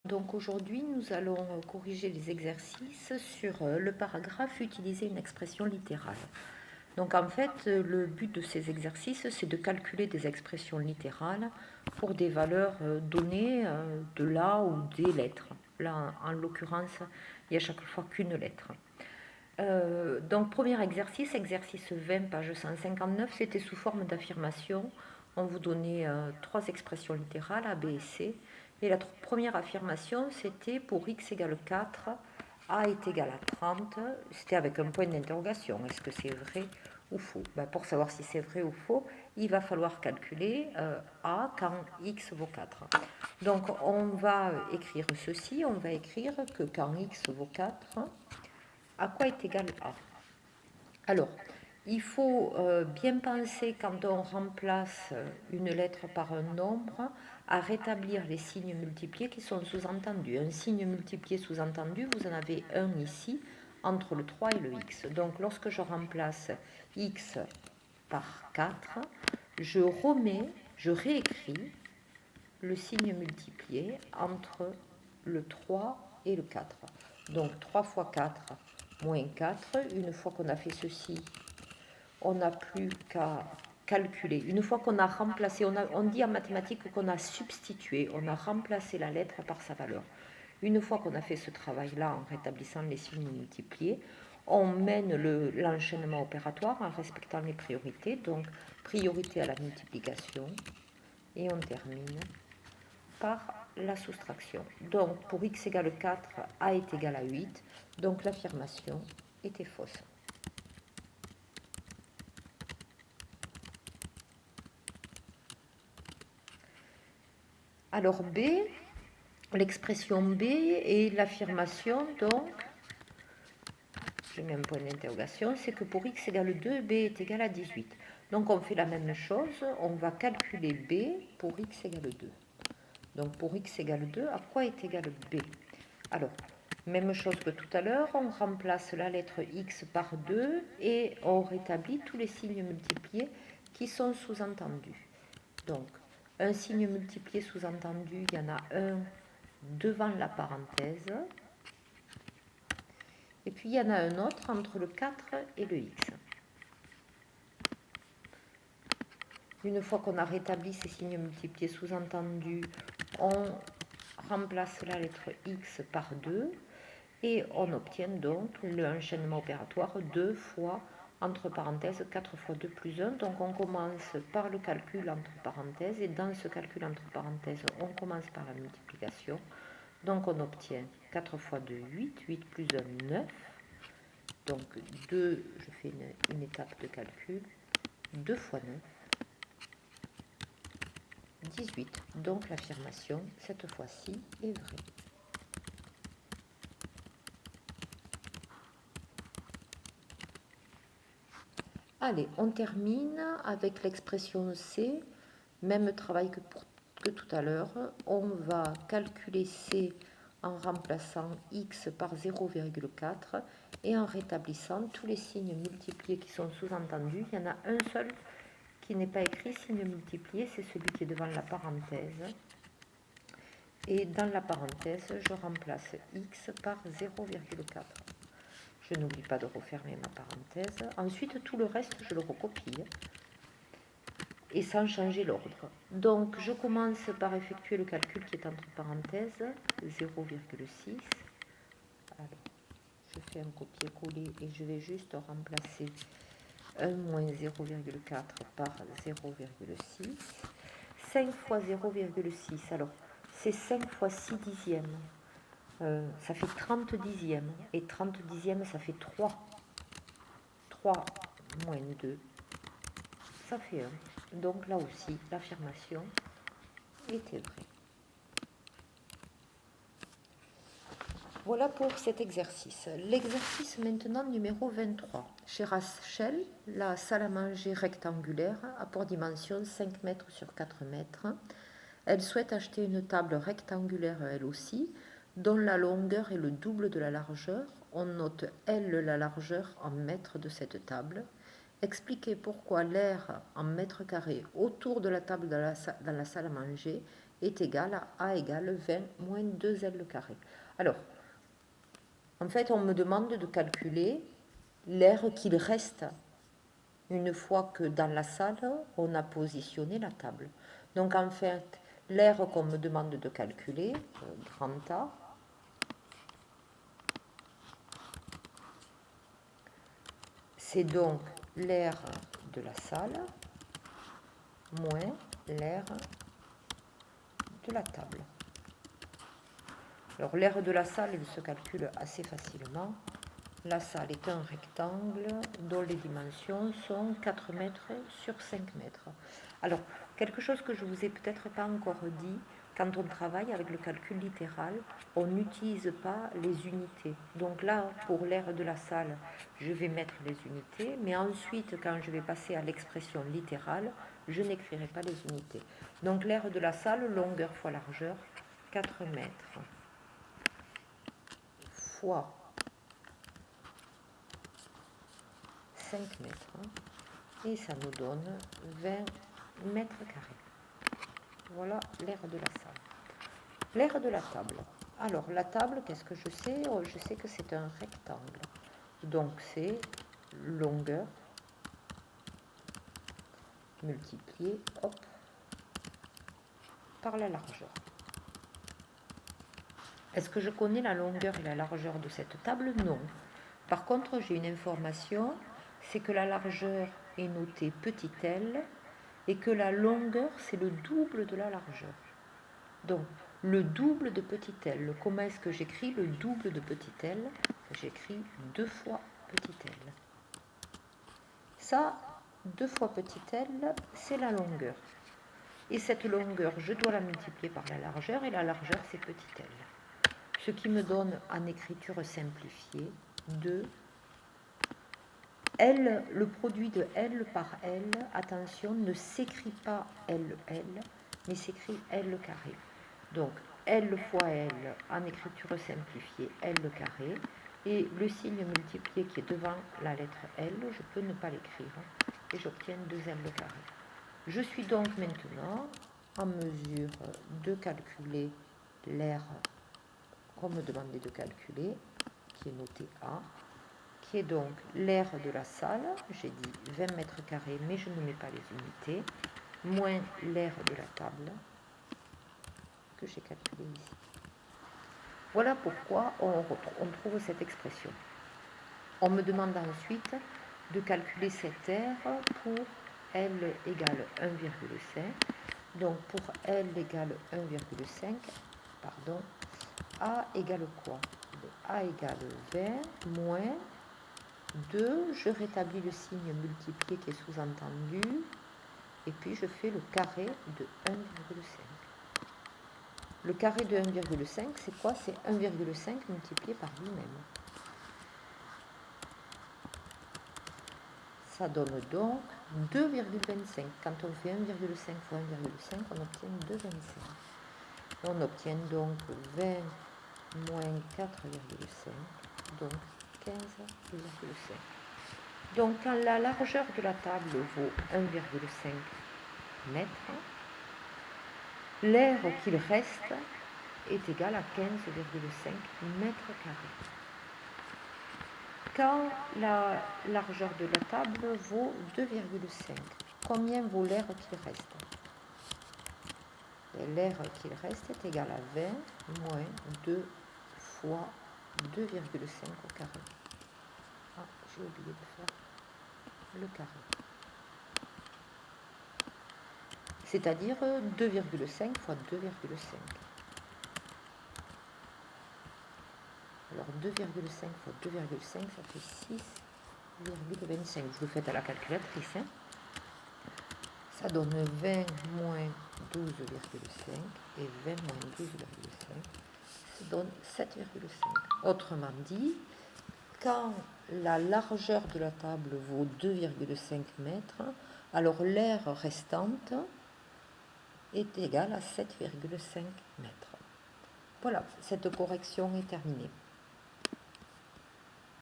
Donc aujourd'hui, nous allons corriger les exercices sur le paragraphe utiliser une expression littérale. Donc en fait, le but de ces exercices, c'est de calculer des expressions littérales pour des valeurs données de la ou des lettres. Là, en l'occurrence, il n'y a chaque fois qu'une lettre. Donc premier exercice, exercice 20, page 159, c'était sous forme d'affirmation. On vous donnait trois expressions littérales, A, B et C. Et la première affirmation, c'était pour x égale 4, A est égal à 30. C'était avec un point d'interrogation. Est-ce que c'est vrai ou faux? Pour savoir si c'est vrai ou faux, il va falloir calculer A quand x vaut 4. Donc on va écrire ceci, on va écrire que quand x vaut 4, à quoi est égal A? Alors, il faut bien penser quand on remplace une lettre par un nombre à rétablir les signes multipliés qui sont sous-entendus. Un signe multiplié sous-entendu, vous en avez un ici entre le 3 et le x. Donc lorsque je remplace x par 4, je réécris le signe multiplié entre le 3 et le 4. Donc 3 fois 4 moins 4. Une fois qu'on a fait ceci, on n'a plus qu'à calculer. Une fois qu'on a remplacé, on dit en mathématiques qu'on a substitué, on a remplacé la lettre par sa valeur. Une fois qu'on a fait ce travail-là en rétablissant les signes multipliés, on mène l'enchaînement opératoire en respectant les priorités. Donc priorité à la multiplication et on termine par la soustraction. Donc pour x égale 4, a est égal à 8, donc l'affirmation était fausse. Alors B, l'expression B et l'affirmation, donc, je mets un point d'interrogation, c'est que pour x égale 2, B est égal à 18. Donc on fait la même chose, on va calculer B pour x égale 2. Donc pour x égale 2, à quoi est égal B? Alors, même chose que tout à l'heure, on remplace la lettre x par 2 et on rétablit tous les signes multipliés qui sont sous-entendus. Donc, un signe multiplié sous-entendu, il y en a un devant la parenthèse. Et puis, il y en a un autre entre le 4 et le x. Une fois qu'on a rétabli ces signes multipliés sous-entendus, on remplace la lettre x par 2 et on obtient donc l'enchaînement opératoire 2 fois, entre parenthèses, 4 fois 2 plus 1. Donc on commence par le calcul entre parenthèses et dans ce calcul entre parenthèses, on commence par la multiplication. Donc on obtient 4 fois 2, 8, 8 plus 1, 9. Donc 2, je fais une étape de calcul, 2 fois 9, 18. Donc l'affirmation, cette fois-ci, est vraie. Allez, on termine avec l'expression C. Même travail que tout à l'heure. On va calculer C en remplaçant x par 0,4 et en rétablissant tous les signes multipliés qui sont sous-entendus. Il y en a un seul qui n'est pas écrit, signe multiplié, c'est celui qui est devant la parenthèse. Et dans la parenthèse, je remplace x par 0,4. Je n'oublie pas de refermer ma parenthèse. Ensuite, tout le reste, je le recopie et sans changer l'ordre. Donc, je commence par effectuer le calcul qui est entre parenthèses, 0,6. Alors, je fais un copier-coller et je vais juste remplacer 1 moins 0,4 par 0,6. 5 fois 0,6, alors c'est 5 fois 6 dixièmes. Ça fait 30 dixièmes. Et 30 dixièmes, ça fait 3. 3 moins 2, ça fait 1. Donc là aussi, l'affirmation était vraie. Voilà pour cet exercice. L'exercice maintenant numéro 23. Chez Rachel, la salle à manger rectangulaire a pour dimension 5 mètres sur 4 mètres. Elle souhaite acheter une table rectangulaire elle aussi, dont la longueur est le double de la largeur. On note L la largeur en mètres de cette table. Expliquez pourquoi l'air en mètres carrés autour de la table dans la salle à manger est égal à A égale 20 moins 2L carré. Alors, en fait, on me demande de calculer l'air qu'il reste une fois que dans la salle, on a positionné la table. Donc, en fait, l'air qu'on me demande de calculer, grand A, c'est donc l'air de la salle moins l'air de la table. Alors, l'air de la salle, il se calcule assez facilement. La salle est un rectangle dont les dimensions sont 4 mètres sur 5 mètres. Alors, quelque chose que je ne vous ai peut-être pas encore dit, quand on travaille avec le calcul littéral, on n'utilise pas les unités. Donc là, pour l'aire de la salle, je vais mettre les unités, mais ensuite, quand je vais passer à l'expression littérale, je n'écrirai pas les unités. Donc l'aire de la salle, longueur fois largeur, 4 mètres fois 5 mètres, et ça nous donne 20 mètres carrés. Voilà l'aire de la salle. L'aire de la table. Alors la table, qu'est-ce que je sais? Je sais que c'est un rectangle. Donc c'est longueur multipliée par la largeur. Est-ce que je connais la longueur et la largeur de cette table? Non. Par contre, j'ai une information, c'est que la largeur est notée petit l et que la longueur, c'est le double de la largeur. Donc, le double de petit l. Comment est-ce que j'écris le double de petit l? J'écris 2 fois petit l. Ça, 2 fois petit l, c'est la longueur. Et cette longueur, je dois la multiplier par la largeur, et la largeur, c'est petit l. Ce qui me donne, en écriture simplifiée, 2 L, le produit de L par L, attention, ne s'écrit pas LL, mais s'écrit L carré. Donc, L fois L, en écriture simplifiée, L carré, et le signe multiplié qui est devant la lettre L, je peux ne pas l'écrire, et j'obtiens 2L carré. Je suis donc maintenant en mesure de calculer l'air qu'on me demandait de calculer, qui est noté A, qui est donc l'aire de la salle, j'ai dit 20 mètres carrés, mais je ne mets pas les unités, moins l'aire de la table, que j'ai calculé ici. Voilà pourquoi on trouve cette expression. On me demande ensuite de calculer cette aire pour L égale 1,5. Donc pour L égale 1,5, pardon, A égale quoi? A égale 20 moins 2, je rétablis le signe multiplié qui est sous-entendu, et puis je fais le carré de 1,5. Le carré de 1,5, c'est quoi? C'est 1,5 multiplié par lui-même. Ça donne donc 2,25. Quand on fait 1,5 fois 1,5, on obtient 2,25. On obtient donc 20 moins 4,5, donc 15,5. Donc, quand la largeur de la table vaut 1,5 mètres, l'aire qu'il reste est égal à 15,5 mètres carrés. Quand la largeur de la table vaut 2,5, combien vaut l'aire qu'il reste? L'aire qu'il reste est égal à 20 moins 2 fois 2,5 au carré. Ah, j'ai oublié de faire le carré. C'est-à-dire 2,5 fois 2,5. Alors 2,5 fois 2,5, ça fait 6,25. Vous le faites à la calculatrice. Hein. Ça donne 20 moins 12,5 et 20 moins 12,5, ça donne 7,5. Autrement dit, quand la largeur de la table vaut 2,5 mètres, alors l'aire restante est égale à 7,5 mètres. Voilà, cette correction est terminée.